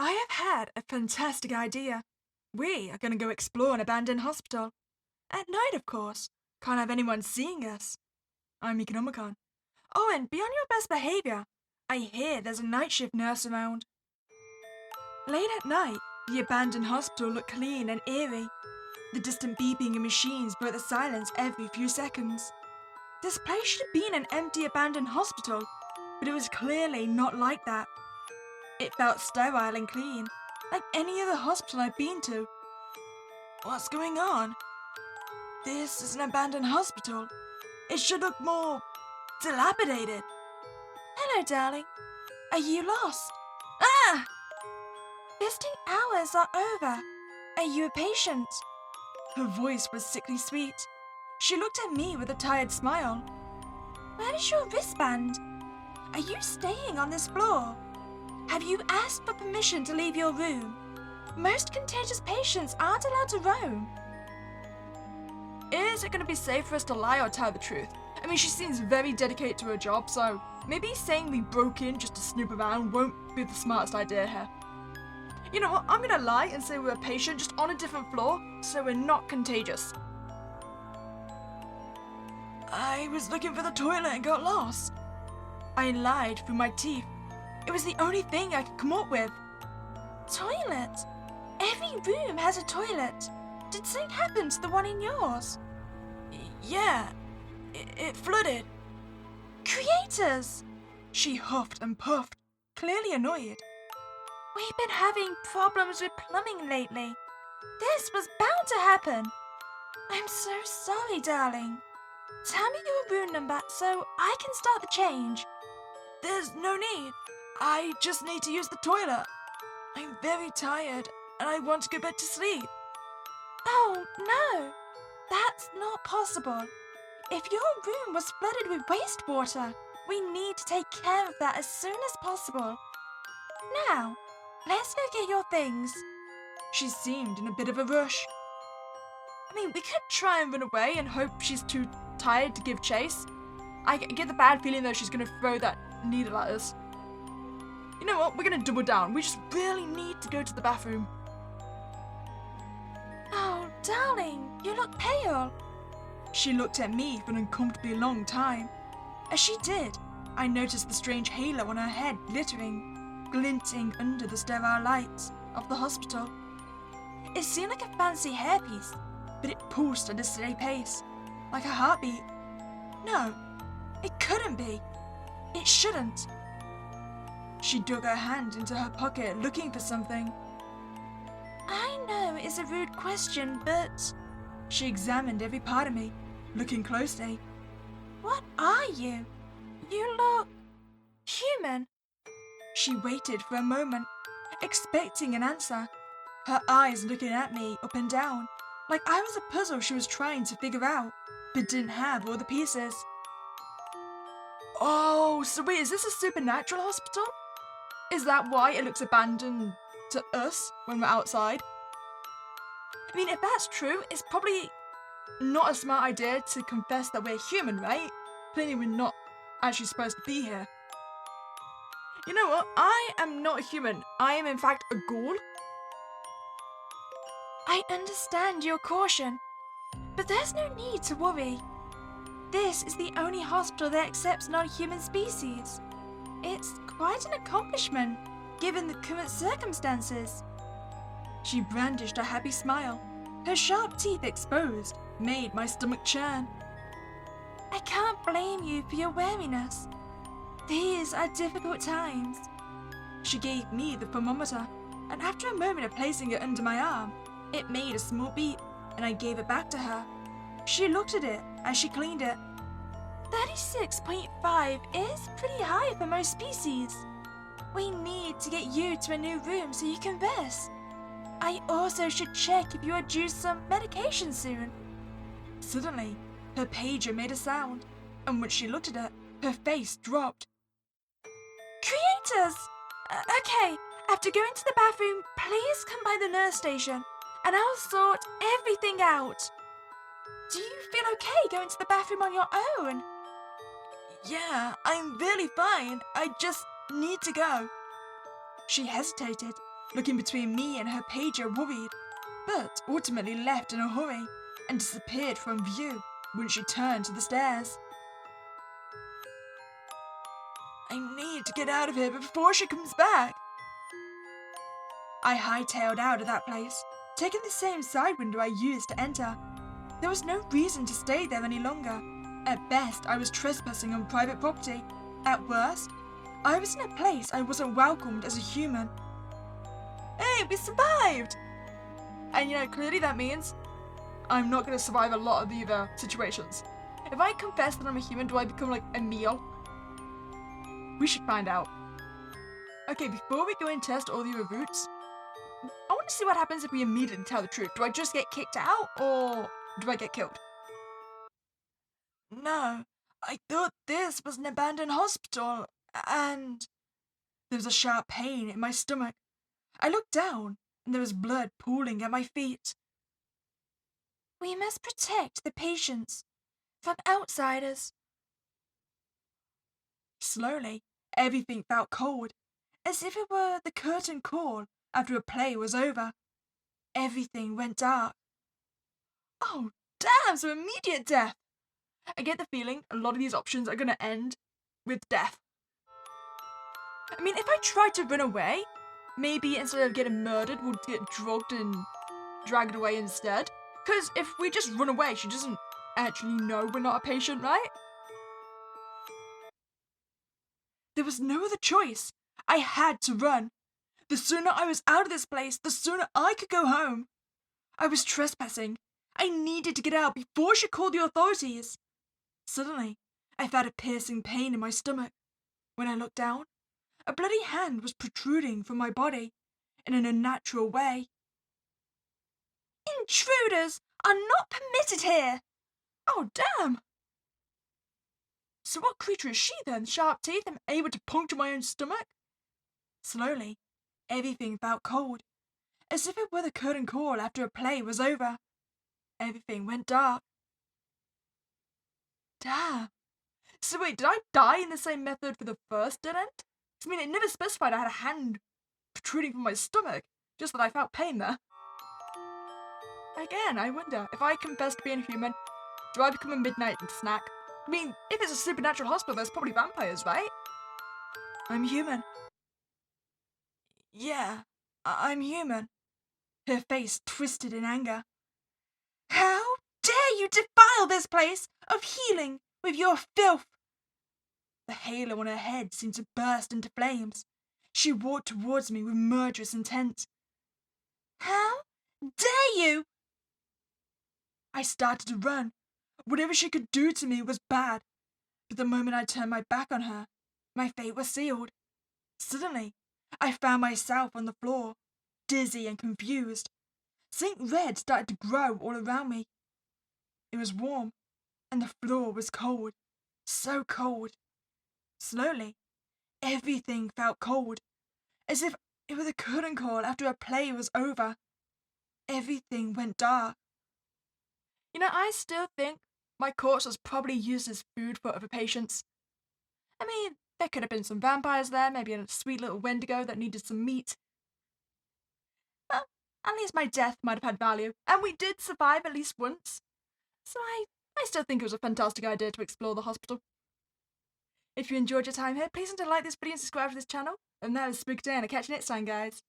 I have had a fantastic idea. We are going to go explore an abandoned hospital. At night, of course. Can't have anyone seeing us. I'm Meek. Oh, and be on your best behavior. I hear there's a night shift nurse around. Late at night, the abandoned hospital looked clean and eerie. The distant beeping of machines broke the silence every few seconds. This place should have been an empty abandoned hospital, but it was clearly not like that. It felt sterile and clean, like any other hospital I've been to. What's going on? This is an abandoned hospital. It should look more dilapidated. Hello, darling. Are you lost? Ah! Visiting hours are over. Are you a patient? Her voice was sickly sweet. She looked at me with a tired smile. Where is your wristband? Are you staying on this floor? Have you asked for permission to leave your room? Most contagious patients aren't allowed to roam. Is it going to be safe for us to lie or tell the truth? I mean, she seems very dedicated to her job, so maybe saying we broke in just to snoop around won't be the smartest idea here. You know what? I'm going to lie and say we're a patient just on a different floor, so we're not contagious. I was looking for the toilet and got lost. I lied through my teeth. It was the only thing I could come up with. Toilet? Every room has a toilet. Did something happen to the one in yours? Yeah, it flooded. Creators! She huffed and puffed, clearly annoyed. We've been having problems with plumbing lately. This was bound to happen. I'm so sorry, darling. Tell me your room number so I can start the change. There's no need. I just need to use the toilet. I'm very tired and I want to go back to sleep. Oh, no. That's not possible. If your room was flooded with wastewater, we need to take care of that as soon as possible. Now, let's go get your things. She seemed in a bit of a rush. I mean, we could try and run away and hope she's too tired to give chase. I get the bad feeling though she's going to throw that needle at us. You know what? We're going to double down. We just really need to go to the bathroom. Oh, darling, you look pale. She looked at me for an uncomfortably long time. As she did, I noticed the strange halo on her head glittering, glinting under the sterile lights of the hospital. It seemed like a fancy hairpiece, but it pulsed at a steady pace, like a heartbeat. No, it couldn't be. It shouldn't. She dug her hand into her pocket looking for something. I know it's a rude question, but... She examined every part of me, looking closely. What are you? You look... human. She waited for a moment, expecting an answer, her eyes looking at me up and down, like I was a puzzle she was trying to figure out, but didn't have all the pieces. Oh, so wait, is this a supernatural hospital? Is that why it looks abandoned to us when we're outside? I mean, if that's true, it's probably not a smart idea to confess that we're human, right? Clearly we're not actually supposed to be here. You know what? I am not a human. I am in fact a ghoul. I understand your caution, but there's no need to worry. This is the only hospital that accepts non-human species. It's quite an accomplishment, given the current circumstances. She brandished a happy smile. Her sharp teeth exposed made my stomach churn. I can't blame you for your wariness. These are difficult times. She gave me the thermometer, and after a moment of placing it under my arm, it made a small beep, and I gave it back to her. She looked at it as she cleaned it. 36.5 is pretty high for most species. We need to get you to a new room so you can rest. I also should check if you are due some medication soon. Suddenly, her pager made a sound, and when she looked at it, her face dropped. Creators! Okay, after going to the bathroom, please come by the nurse station, and I'll sort everything out. Do you feel okay going to the bathroom on your own? Yeah, I'm really fine. I just need to go. She hesitated, looking between me and her pager worried, but ultimately left in a hurry and disappeared from view when she turned to the stairs. I need to get out of here before she comes back. I hightailed out of that place, taking the same side window I used to enter. There was no reason to stay there any longer. At best, I was trespassing on private property. At worst, I was in a place I wasn't welcomed as a human. Hey, we survived! And clearly that means I'm not going to survive a lot of the other situations. If I confess that I'm a human, do I become like a meal? We should find out. Okay, before we go and test all the other routes, I want to see what happens if we immediately tell the truth. Do I just get kicked out, or do I get killed? No, I thought this was an abandoned hospital, and there was a sharp pain in my stomach. I looked down, and there was blood pooling at my feet. We must protect the patients from outsiders. Slowly, everything felt cold, as if it were the curtain call after a play was over. Everything went dark. Oh, damn, so immediate death. I get the feeling a lot of these options are going to end with death. I mean, if I try to run away, maybe instead of getting murdered, we'll get drugged and dragged away instead. Because if we just run away, she doesn't actually know we're not a patient, right? There was no other choice. I had to run. The sooner I was out of this place, the sooner I could go home. I was trespassing. I needed to get out before she called the authorities. Suddenly, I felt a piercing pain in my stomach. When I looked down, a bloody hand was protruding from my body in an unnatural way. Intruders are not permitted here! Oh, damn! So what creature is she then? Sharp teeth and able to puncture my own stomach? Slowly, everything felt cold, as if it were the curtain call after a play was over. Everything went dark. Damn. So wait, did I die in the same method for the first dead end? I mean, it never specified I had a hand protruding from my stomach, just that I felt pain there. Again, I wonder, if I confess to being human, do I become a midnight snack? I mean, if it's a supernatural hospital, there's probably vampires, right? I'm human. Yeah, I'm human. Her face twisted in anger. How dare you defile this place of healing with your filth? The halo on her head seemed to burst into flames. She walked towards me with murderous intent. How dare you? I started to run. Whatever she could do to me was bad, but the moment I turned my back on her, my fate was sealed. Suddenly, I found myself on the floor, dizzy and confused. Something red started to grow all around me. It was warm, and the floor was cold, so cold. Slowly, everything felt cold, as if it were the curtain call after a play was over. Everything went dark. I still think my corpse was probably used as food for other patients. I mean, there could have been some vampires there, maybe a sweet little Wendigo that needed some meat. Well, at least my death might have had value, and we did survive at least once. So I still think it was a fantastic idea to explore the hospital. If you enjoyed your time here, please don't like this video and subscribe to this channel. And that is Spooky Day, and I'll catch you next time, guys.